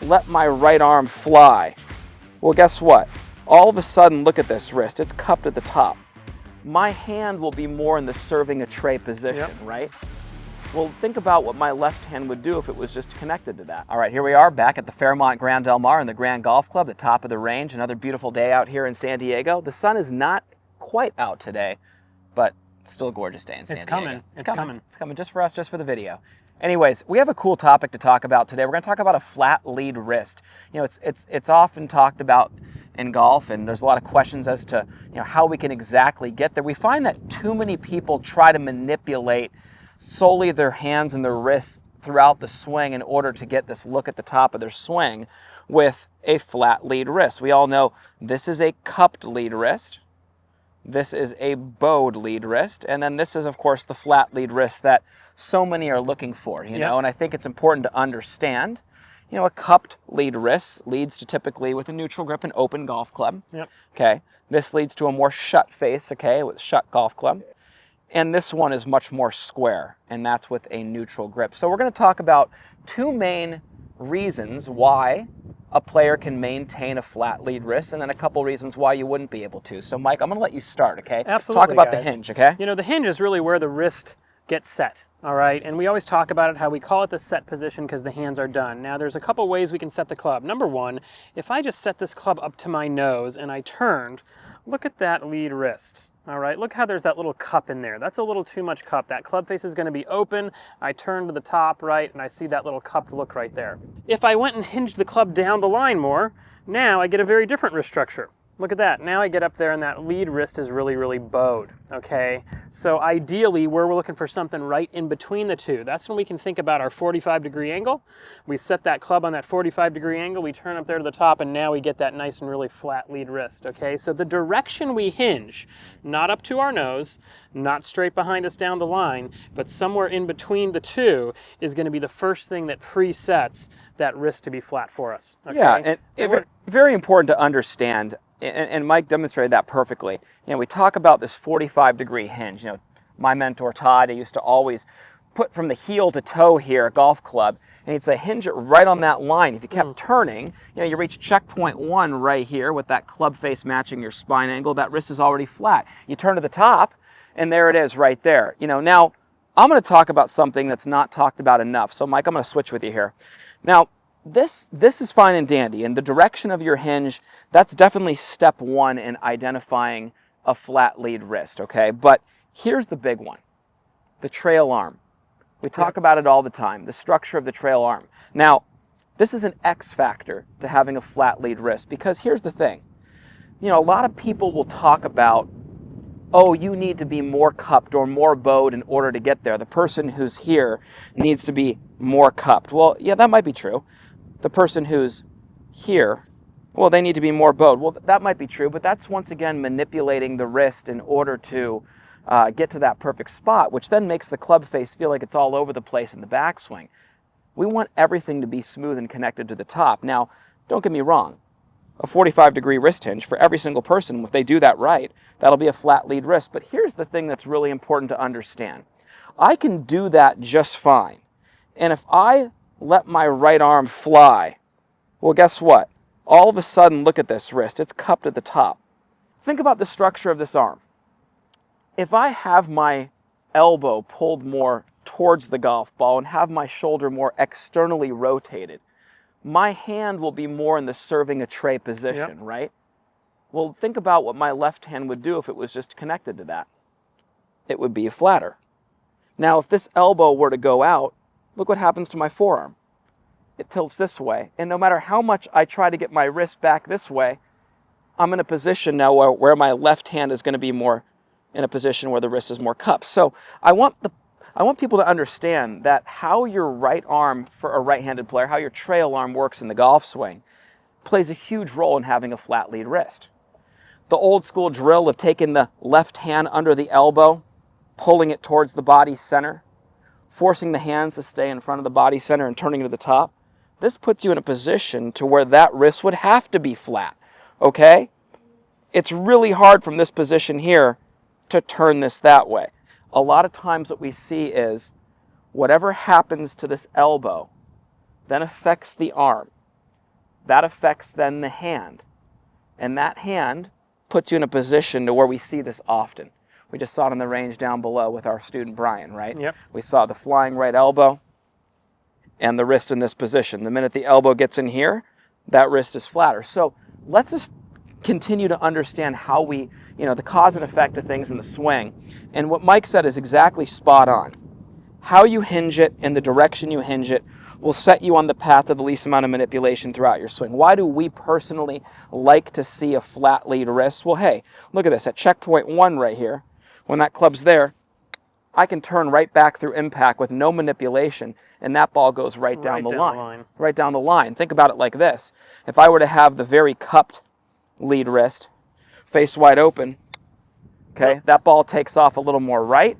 let my right arm fly. Well, guess what? All of a sudden, look at this wrist. It's cupped at the top. My hand will be more in the serving a tray position, right? Well, think about what my left hand would do if it was just connected to that. All right, here we are back at the Fairmont Grand Del Mar in the Grand Golf Club, the top of the range. Another beautiful day out here in San Diego. The sun is not quite out today, but still a gorgeous day in San Diego. It's coming. It's coming just for us, just for the video. Anyways, we have a cool topic to talk about today. We're going to talk about a flat lead wrist. You know, it's often talked about in golf, and there's a lot of questions as to how we can exactly get there. We find that too many people try to manipulate solely their hands and their wrists throughout the swing in order to get this look at the top of their swing with a flat lead wrist. We all know this is a cupped lead wrist. This is a bowed lead wrist, and then this is, of course, the flat lead wrist that so many are looking for, you know, and I think it's important to understand, a cupped lead wrist leads to typically with a neutral grip and open golf club, okay? This leads to a more shut face, okay, with shut golf club, and this one is much more square, and that's with a neutral grip. So we're going to talk about two main reasons why a player can maintain a flat lead wrist, and then a couple reasons why you wouldn't be able to. So, Mike, I'm going to let you start, okay? Absolutely, talk about guys. The hinge, okay? The hinge is really where the wrist gets set, all right? And we always talk about it, how we call it the set position because the hands are done. Now, there's a couple ways we can set the club. Number one, if I just set this club up to my nose and I turned, look at that lead wrist. All right, look how there's that little cup in there. That's a little too much cup. That club face is going to be open. I turn to the top, right, and I see that little cupped look right there. If I went and hinged the club down the line more, now I get a very different wrist structure. Look at that. Now I get up there and that lead wrist is really, really bowed, okay? So ideally, we're looking for something right in between the two. That's when we can think about our 45-degree angle. We set that club on that 45-degree angle, we turn up there to the top, and now we get that nice and really flat lead wrist, okay? So the direction we hinge, not up to our nose, not straight behind us down the line, but somewhere in between the two is going to be the first thing that presets that wrist to be flat for us, okay? Yeah, and very important to understand, and Mike demonstrated that perfectly. We talk about this 45-degree hinge. My mentor, Todd, he used to always put from the heel to toe here a golf club, and he'd say hinge it right on that line. If you kept turning, you reach checkpoint 1 right here with that club face matching your spine angle. That wrist is already flat. You turn to the top, and there it is right there. Now, I'm going to talk about something that's not talked about enough. So, Mike, I'm going to switch with you here. Now, this is fine and dandy, and the direction of your hinge, that's definitely step one in identifying a flat lead wrist, okay? But here's the big one, the trail arm. We talk about it all the time, the structure of the trail arm. Now, this is an X factor to having a flat lead wrist, because here's the thing. A lot of people will talk about, oh, you need to be more cupped or more bowed in order to get there. The person who's here needs to be more cupped. Well, yeah, that might be true. The person who's here, well, they need to be more bowed. Well, that might be true, but that's once again manipulating the wrist in order to get to that perfect spot, which then makes the club face feel like it's all over the place in the backswing. We want everything to be smooth and connected to the top. Now, don't get me wrong. A 45-degree wrist hinge for every single person, if they do that right, that'll be a flat lead wrist. But here's the thing that's really important to understand. I can do that just fine. And if I let my right arm fly, well, guess what? All of a sudden, look at this wrist. It's cupped at the top. Think about the structure of this arm. If I have my elbow pulled more towards the golf ball and have my shoulder more externally rotated, my hand will be more in the serving a tray position, right? Well, think about what my left hand would do if it was just connected to that. It would be flatter. Now, if this elbow were to go out, look what happens to my forearm. It tilts this way, and no matter how much I try to get my wrist back this way, I'm in a position now where my left hand is going to be more in a position where the wrist is more cupped. So I want people to understand that how your right arm, for a right-handed player, how your trail arm works in the golf swing, plays a huge role in having a flat lead wrist. The old school drill of taking the left hand under the elbow, pulling it towards the body center, forcing the hands to stay in front of the body center and turning to the top, this puts you in a position to where that wrist would have to be flat, okay? It's really hard from this position here to turn this that way. A lot of times what we see is whatever happens to this elbow then affects the arm. That affects then the hand. And that hand puts you in a position to where we see this often. We just saw it on the range down below with our student Brian, right? Yep. We saw the flying right elbow and the wrist in this position. The minute the elbow gets in here, that wrist is flatter. So let's just continue to understand how we, the cause and effect of things in the swing. And what Mike said is exactly spot on. How you hinge it and the direction you hinge it will set you on the path of the least amount of manipulation throughout your swing. Why do we personally like to see a flat lead wrist? Well, hey, look at this. At checkpoint 1 right here, when that club's there, I can turn right back through impact with no manipulation, and that ball goes right down the line. Right down the line. Think about it like this. If I were to have the very cupped lead wrist, face wide open, okay, that ball takes off a little more right.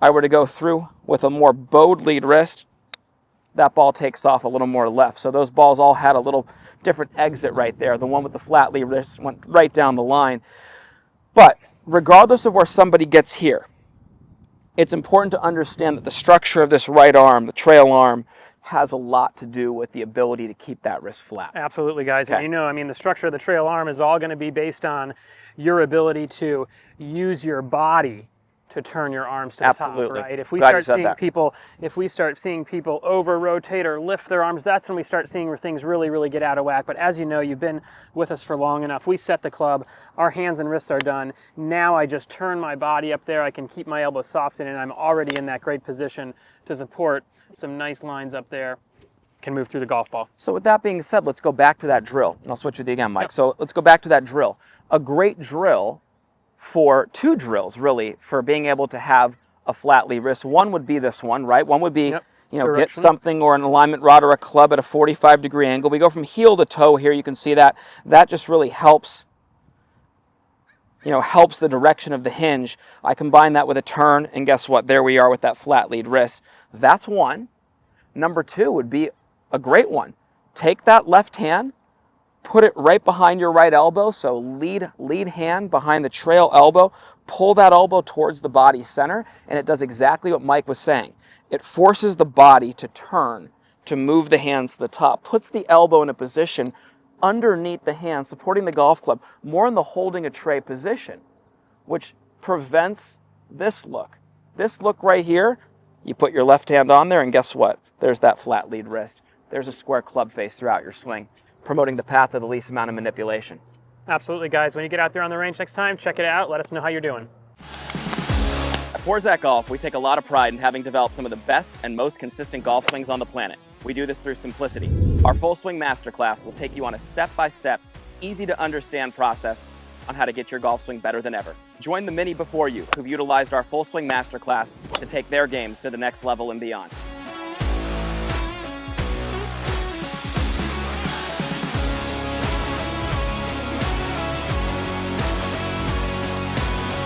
I were to go through with a more bowed lead wrist, that ball takes off a little more left. So those balls all had a little different exit right there. The one with the flat lead wrist went right down the line. But regardless of where somebody gets here, it's important to understand that the structure of this right arm, the trail arm, has a lot to do with the ability to keep that wrist flat. Absolutely, guys. Okay. And the structure of the trail arm is all going to be based on your ability to use your body to turn your arms to the Absolutely. top, right? If we Glad you start said seeing that. if we start seeing people over rotate or lift their arms, that's when we start seeing where things really, really get out of whack. But as you know, you've been with us for long enough. We set the club, our hands and wrists are done. Now I just turn my body up there. I can keep my elbow softened, and I'm already in that great position to support some nice lines up there. Can move through the golf ball. So with that being said, let's go back to that drill. And I'll switch with you again, Mike. Yep. So let's go back to that drill. A great drill for 2 drills, really, for being able to have a flat lead wrist. One would be this one, right? One would be, get something or an alignment rod or a club at a 45-degree angle. We go from heel to toe here. You can see that. That just really helps, helps the direction of the hinge. I combine that with a turn, and guess what? There we are with that flat lead wrist. That's one. Number 2 would be a great one. Take that left hand, put it right behind your right elbow, so lead hand behind the trail elbow, pull that elbow towards the body center, and it does exactly what Mike was saying. It forces the body to turn, to move the hands to the top, puts the elbow in a position underneath the hand, supporting the golf club, more in the holding a tray position, which prevents this look. This look right here, you put your left hand on there, and guess what? There's that flat lead wrist. There's a square club face throughout your swing, promoting the path of the least amount of manipulation. Absolutely, guys. When you get out there on the range next time, check it out. Let us know how you're doing. At Forzak Golf, we take a lot of pride in having developed some of the best and most consistent golf swings on the planet. We do this through simplicity. Our Full Swing Masterclass will take you on a step-by-step, easy-to-understand process on how to get your golf swing better than ever. Join the many before you who've utilized our Full Swing Masterclass to take their games to the next level and beyond.